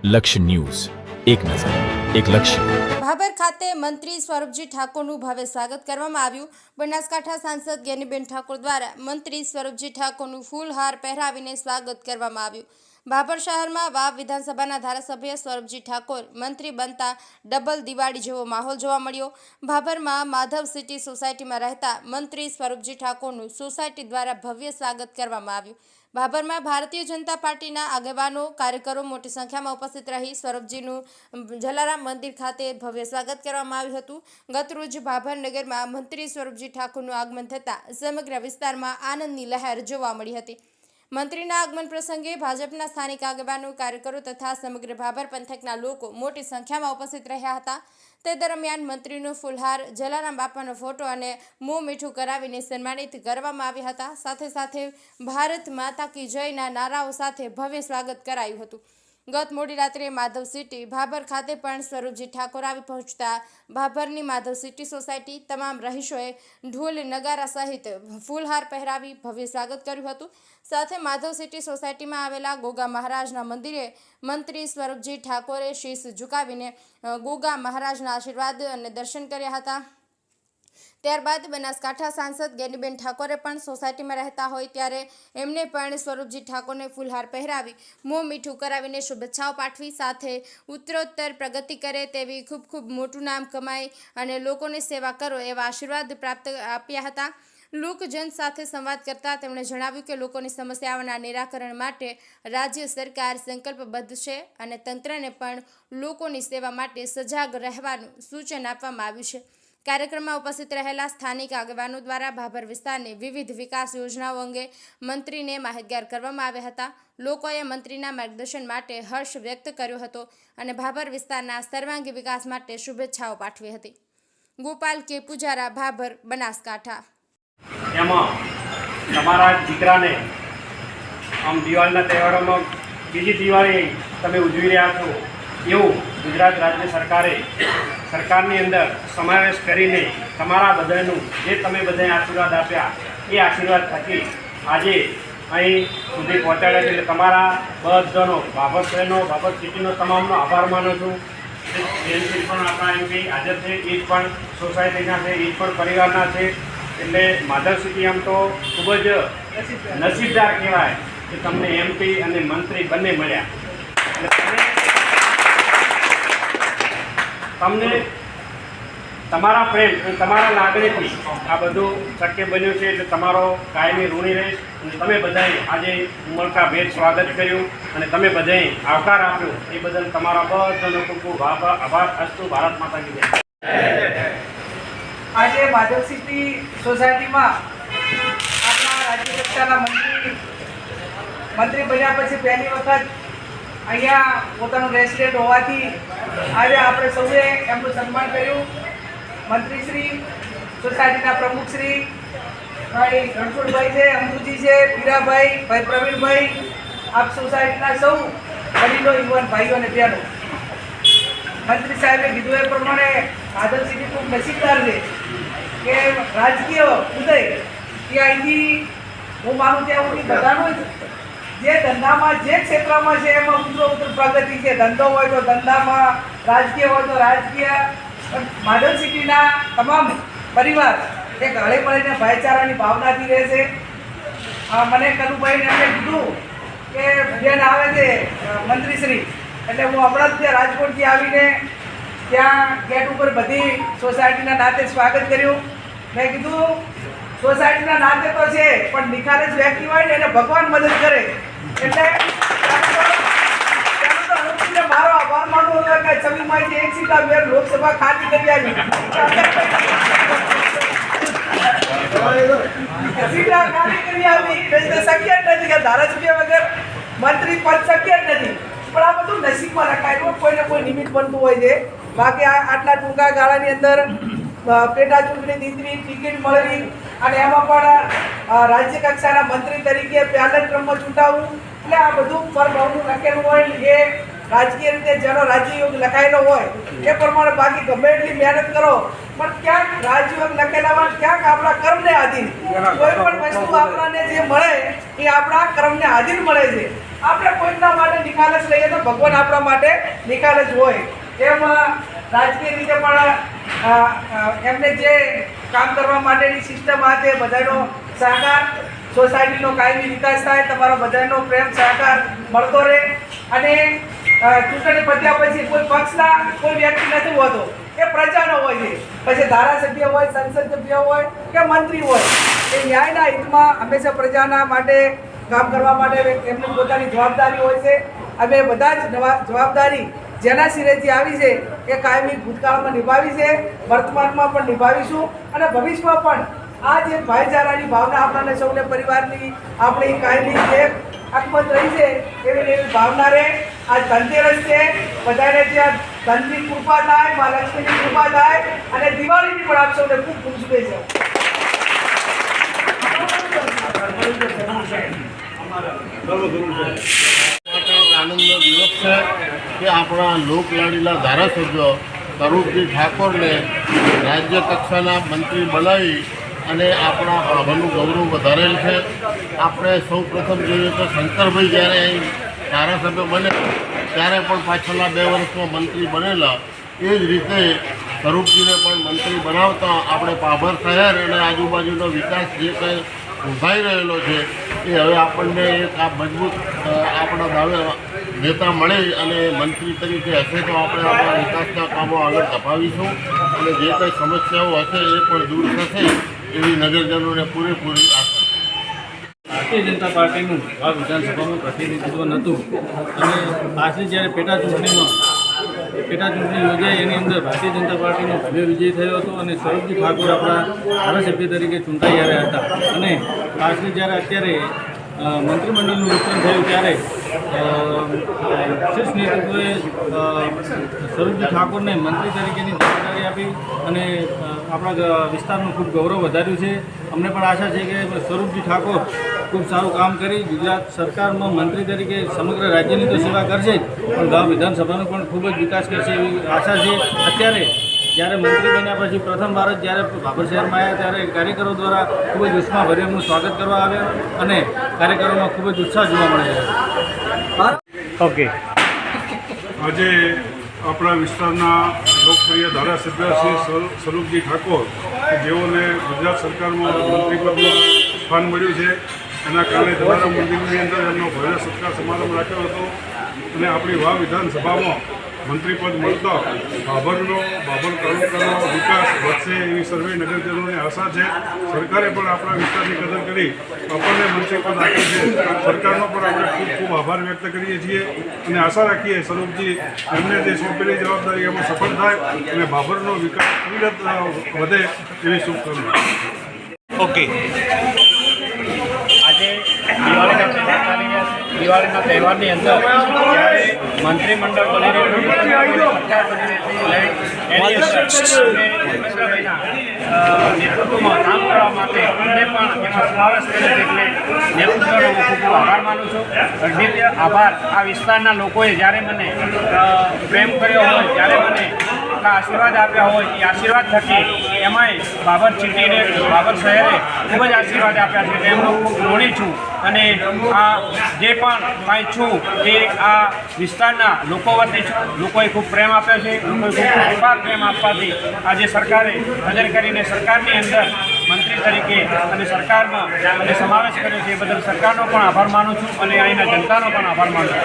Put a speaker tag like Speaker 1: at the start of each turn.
Speaker 1: લક્ષ્ય ન્યૂઝ, એક નજર, એક લક્ષ્ય.
Speaker 2: ભાભર ખાતે મંત્રી સ્વરૂપજી ઠાકોરનું ભવ્ય સ્વાગત કરવામાં આવ્યું. બનાસકાંઠા સાંસદ જ્ઞાનીબેન ઠાકોર દ્વારા મંત્રી સ્વરૂપજી ઠાકોરનું ફૂલહાર પહેરાવીને સ્વાગત કરવામાં આવ્યું. ભાભર શહેરમાં વાવ વિધાનસભાના ધારાસભ્ય સ્વરૂપજી ઠાકોર મંત્રી બનતા ડબલ દિવાળી જેવો માહોલ જોવા મળ્યો. ભાભરમાં માધવ સિટી સોસાયટીમાં રહેતા મંત્રી સ્વરૂપજી ઠાકોરનું સોસાયટી દ્વારા ભવ્ય સ્વાગત કરવામાં આવ્યું. ભાભરમાં ભારતીય જનતા પાર્ટીના આગેવાનો કાર્યકરો મોટી સંખ્યામાં ઉપસ્થિત રહી સ્વરૂપજીનું જલારામ મંદિર ખાતે ભવ્ય સ્વાગત કરવામાં આવ્યું હતું. ગતરોજ ભાભર નગરમાં મંત્રી સ્વરૂપજી ઠાકોરનું આગમન થતાં સમગ્ર વિસ્તારમાં આનંદની લહેર જોવા મળી હતી. મંત્રીના આગમન પ્રસંગે ભાજપના સ્થાનિક આગેવાનો કાર્યકરો તથા સમગ્ર ભાભર પંથકના લોકો મોટી સંખ્યામાં ઉપસ્થિત રહ્યા હતા. તે દરમિયાન મંત્રીનો ફૂલહાર, જલારામ બાપાનો ફોટો અને મોં મીઠું કરાવીને સન્માનિત કરવામાં આવ્યા હતા. સાથે સાથે ભારત માતા કી જયના નારાઓ સાથે ભવ્ય સ્વાગત કરાયું હતું. ગત મોડી રાત્રે માધવ સિટી ભાભર ખાતે પણ સ્વરૂપજી ઠાકોર આવી પહોંચતા ભાભરની માધવ સિટી સોસાયટી તમામ રહીશોએ ઢોલ નગારા સહિત ફૂલહાર પહેરાવી ભવ્ય સ્વાગત કર્યું હતું. સાથે માધવ સિટી સોસાયટીમાં આવેલા ગોગા મહારાજના મંદિરે મંત્રી સ્વરૂપજી ઠાકોરે શીશ ઝુકાવીને ગોગા મહારાજના આશીર્વાદ અને દર્શન કર્યા હતા. ત્યારબાદ બનાસકાંઠા સાંસદ જ્ઞાનીબેન ઠાકોરે પણ સોસાયટીમાં રહેતા હોય ત્યારે એમને પણ સ્વરૂપજી ઠાકોરને ફૂલહાર પહેરાવી મોં મીઠું કરાવીને શુભેચ્છાઓ પાઠવી. સાથે ઉત્તરોત્તર પ્રગતિ કરે તેવી ખૂબ ખૂબ મોટું નામ કમાય અને લોકોની સેવા કરો એવા આશીર્વાદ પ્રાપ્ત આપ્યા હતા. લોકજન સાથે સંવાદ કરતા તેમણે જણાવ્યું કે લોકોની સમસ્યાઓના નિરાકરણ માટે રાજ્ય સરકાર સંકલ્પબદ્ધ છે અને તંત્રને પણ લોકોની સેવા માટે સજાગ રહેવાનું સૂચન આપવામાં આવ્યું છે. કાર્યક્રમમાં ઉપસ્થિત રહેલા સ્થાનિક આગેવાનો દ્વારા ભાભર વિસ્તારની વિવિધ વિકાસ યોજનાઓ અંગે મંત્રીને માહિતગાર કરવામાં આવ્યા હતા. લોકોએ મંત્રીના માર્ગદર્શન માટે હર્ષ વ્યક્ત કર્યો હતો અને ભાભર વિસ્તારના સર્વાંગી વિકાસ માટે શુભેચ્છાઓ પાઠવી હતી. ગોપાલ કે પૂજારા, ભાભર, બનાસકાંઠા.
Speaker 3: એમાં તમારા દીકરાને આમ દિવાળીના તહેવારોમાં બીજી દિવાળી તમે ઉજવી રહ્યા છો એવું ગુજરાત રાજ્ય સરકારની અંદર સમાવેશ કરીને તમારા બધાનું જે તમે બધાને આશીર્વાદ આપ્યા એ આશીર્વાદ થકી આજે અહીં સુધી પહોંચાડ્યા છે. એટલે તમારા બધાનો ભાભર શહેરનો, ભાભર સિટીનો તમામનો આભાર માનું છું. જેમથી પણ આપણા એમપી હાજર છે, એ જ પણ સોસાયટીના છે, એ જ પણ પરિવારના છે. એટલે માધવ સિટી આમ તો ખૂબ જ નસીબદાર કહેવાય કે તમને એમપી અને મંત્રી બંને મળ્યા. એટલે તમને તમારા પ્રેમ અને તમારા લાગણીથી આ બધું શક્ય બન્યું છે. એટલે તમારો કાયમી ઋણી રહીશ. અને તમે બધાએ આજે ઉમળકાભેર સ્વાગત કર્યું અને તમે બધાએ આવકાર આપ્યો એ બદલ તમારા બધાનો ખૂબ ખૂબ આભાર. અસ્તુ. ભારત માતા કી જય.
Speaker 4: આજે માધવ સિટી સોસાયટીમાં આપણા રાજ્ય કક્ષાના મંત્રી બન્યા પછી પહેલી વખત અહીંયા પોતાનું રેસિડેન્ટ હોવાથી આજે આપણે સૌએ એમનું સન્માન કર્યું. મંત્રીશ્રી, સોસાયટીના પ્રમુખશ્રી ભાઈ રણછોડભાઈ છે, અમરુજી છે, પીરાભાઈ, ભાઈ પ્રવીણભાઈ, આપ સોસાયટીના સૌ વડીલો, યુવાન ભાઈઓ અને બહેનો, મંત્રી સાહેબે કીધું એ પ્રમાણે માધવ સિટી ખૂબ નસીબદાર છે કે રાજકીય ઉદય એ અહીંથી હું માનું ત્યાં સુધી બધાનો જ જે ધંધામાં જે ક્ષેત્રમાં છે એમાં ઉત્તરોત્તર પ્રગતિ છે. ધંધો હોય તો ધંધામાં, રાજકીય હોય તો રાજકીય. માધવ સિટીના તમામ પરિવાર એક હળે મળીને ભાઈચારાની ભાવનાથી રહે છે. મને કનુભાઈને એમણે કીધું કે બેન આવે છે મંત્રીશ્રી, એટલે હું હમણાં જ ત્યાં રાજકોટથી આવીને ત્યાં ગેટ ઉપર બધી સોસાયટીના નાતે સ્વાગત કર્યું. મેં કીધું સોસાયટીના નાતે તો છે પણ નિખાલસ વ્યક્તિ હોય ને એને ભગવાન મદદ કરે. એટલે મારો આભાર માનવો હતો કે છવ્વીસમાંથી એક સીટ મેયર લોકસભા ખાલી કરી આવી. સીટા ખાલી કરી આવી શક્ય નથી કે ધારાસભ્ય વગર મંત્રી પદ શક્ય નથી. પણ આ બધું નસીબમાં લખાયેલું, કોઈને કોઈ નિમિત્ત બનતું હોય છે. બાકી આટલા ટૂંકા ગાળાની અંદર પેટા ચૂંટણી જીતવી, ટિકિટ મળવી અને એમાં પણ રાજ્ય કક્ષાના મંત્રી તરીકે પહેલા ક્રમમાં ચૂંટાવવું, એટલે આ બધું પર બહુનું લખેલું હોય એ રાજકીય રીતે જેનો રાજ્યયોગ લખાયેલો હોય એ પ્રમાણે. બાકી ગમે એટલી મહેનત કરો પણ ક્યાંક રાજ્યયોગ લખેલા હોય, ક્યાંક આપણા કર્મને આધીન કોઈ પણ વસ્તુ આપણને જે મળે એ આપણા કર્મને આધીન મળે છે. આપણે કોઈના માટે નિખાલસ રહીએ તો ભગવાન આપણા માટે નિખાલસ હોય. એમ રાજકીય રીતે પણ એમને જે કામ કરવા માટેની સિસ્ટમ આ છે, બધાનો સહકાર, સોસાયટીનો કાયમી વિકાસ થાય, તમારો બધાનો પ્રેમ સહકાર મળતો રહે. અને ચૂંટણી પત્યા પછી કોઈ પક્ષના કોઈ વ્યક્તિ નથી હોતો, એ પ્રજાનો હોય છે. પછી ધારાસભ્ય હોય, સંસદ સભ્ય હોય કે મંત્રી હોય, એ ન્યાયના હિતમાં હંમેશા પ્રજાના માટે કામ કરવા માટે એમની પોતાની જવાબદારી હોય છે. અમે બધા જ જવાબદારી જેના સિરેથી આવી છે એ કાયમી ભૂતકાળમાં નિભાવી છે, વર્તમાનમાં પણ નિભાવીશું અને ભવિષ્યમાં પણ આ જે ભાઈચારાની ભાવના આપણને સૌને પરિવારની આપણી કાયમી જે અકબંધ રહી છે એવી ભાવના રહે. આ ધનતેરસ છે, બધાને ત્યાં ધનની કૃપા થાય, મા લક્ષ્મીની કૃપા થાય અને દિવાળીની પણ આપ સૌને ખૂબ ખૂબ શુભેચ્છા.
Speaker 5: આનંદનો દિવસ છે કે આપણા લોકલાડીલા ધારાસભ્ય સ્વરૂપજી ઠાકોરને રાજ્ય કક્ષાના મંત્રી બનાવી અને આપણા ભાભાનું ગૌરવ વધારેલ છે. આપણે સૌ પ્રથમ જોઈએ તો શંકરભાઈ જ્યારે અહીં ધારાસભ્ય બને ત્યારે પણ પાછળના 2 વર્ષમાં મંત્રી બનેલા. એ જ રીતે સ્વરૂપજીને પણ મંત્રી બનાવતા આપણે પાભર શહેર અને આજુબાજુનો વિકાસ જે કંઈ ઉભાઈ રહેલો છે એ હવે આપણને એક આ મજબૂત આપણા દાવે નેતા મળે અને મંત્રી તરીકે હશે તો આપણે આપણા વિકાસના કામો આગળ ધપાવીશું અને જે કંઈ સમસ્યાઓ હશે એ પણ દૂર થશે એવી નગરજનોને પૂરેપૂરી આશા.
Speaker 6: ભારતીય જનતા પાર્ટીનું આ વિધાનસભામાં પ્રતિનિધિત્વ નહોતું અને પાછલી જ્યારે પેટા ચૂંટણી યોજાઈ એની અંદર ભારતીય જનતા પાર્ટીનો ભવ્ય વિજય થયો હતો અને સ્વરૂપજી ઠાકોર આપણા ધારાસભ્ય તરીકે ચૂંટાઈ આવ્યા હતા. અને પાછલી જ્યારે અત્યારે મંત્રીમંડળનું વિસ્તરણ થયું ત્યારે શીર્ષ નેતૃત્વએ સ્વરૂપજી ઠાકોરને મંત્રી તરીકેની જવાબદારી આપી અને આપણા વિસ્તારનું ખૂબ ગૌરવ વધાર્યું છે. અમને પણ આશા છે કે સ્વરૂપજી ઠાકોર ખૂબ સારું કામ કરી ગુજરાત સરકારમાં મંત્રી તરીકે સમગ્ર રાજ્યની તો સેવા કરશે જ પણ ગામ વિધાનસભાનો પણ ખૂબ જ વિકાસ કરશે એવી આશા છે. અત્યારે જ્યારે મંત્રી બન્યા પછી પ્રથમવાર જ જ્યારે ભાભર શહેરમાં આવ્યા ત્યારે કાર્યકરો દ્વારા ખૂબ જ ઉષ્માભર્યું એમનું સ્વાગત કરવા આવ્યા અને કાર્યકરોમાં ખૂબ જ ઉત્સાહ જોવા મળે છે.
Speaker 3: ઓકે.
Speaker 7: આજે આપણા વિસ્તારના લોકપ્રિય ધારાસભ્ય શ્રી સ્વરૂપજી ઠાકોર કે જેઓને ગુજરાત સરકારમાં મંત્રીપદનું સ્થાન મળ્યું છે એના કારણે જલારામ મંદિરની અંદર એમનો ભવ્ય સત્કાર સમારંભ રાખ્યો હતો અને આપણી વાવ વિધાનસભામાં મંત્રીપદ મળતા બાબર તાલુકાનો વિકાસ વધશે એવી સર્વે નગરજનોને આશા છે. સરકારે પણ આપણા વિસ્તારની કદર કરી આપણને મંત્રીપદ આપ્યું છે. સરકારનો પણ આપણે ખૂબ ખૂબ આભાર વ્યક્ત કરીએ છીએ અને આશા રાખીએ સ્વરૂપજી એમને જે સોંપેલી જવાબદારી એમાં સફળ થાય અને બાબરનો વિકાસ અવિરત વધે એવી શુભકામના.
Speaker 3: ઓકે. આજે દિવાળીના તહેવારની અંદર જ્યારે મંત્રીમંડળ બની રહ્યું સરકાર બની રહી એની નેતૃત્વમાં કામ કરવા માટે અમને પણ એમાં સમાવેશ કર્યો એટલે નેતૃત્વનો હું ખૂબ આભાર માનું છું. અદ્વિતીય આભાર આ વિસ્તારના લોકોએ જ્યારે મને પ્રેમ કર્યો હોય, જ્યારે મને આશીર્વાદ આપ્યા હોય એ આશીર્વાદ થકી એમાંય બાબર સિટીને બાબર શહેરે ખૂબ જ આશીર્વાદ આપ્યા છે તેમનો ખૂબ ઋણી છું. અને આ જે પણ કાંઈ છું એ આ વિસ્તારના લોકો વતી છું. લોકોએ ખૂબ પ્રેમ આપ્યો છે, લોકોએ ખૂબ અપાર પ્રેમ આપવાથી આજે સરકારે નજર કરીને સરકારની અંદર મંત્રી તરીકે અને સરકારમાં અને સમાવેશ કર્યો છે એ બદલ સરકારનો પણ આભાર માનું છું અને અહીંના જનતાનો પણ આભાર માનું છું.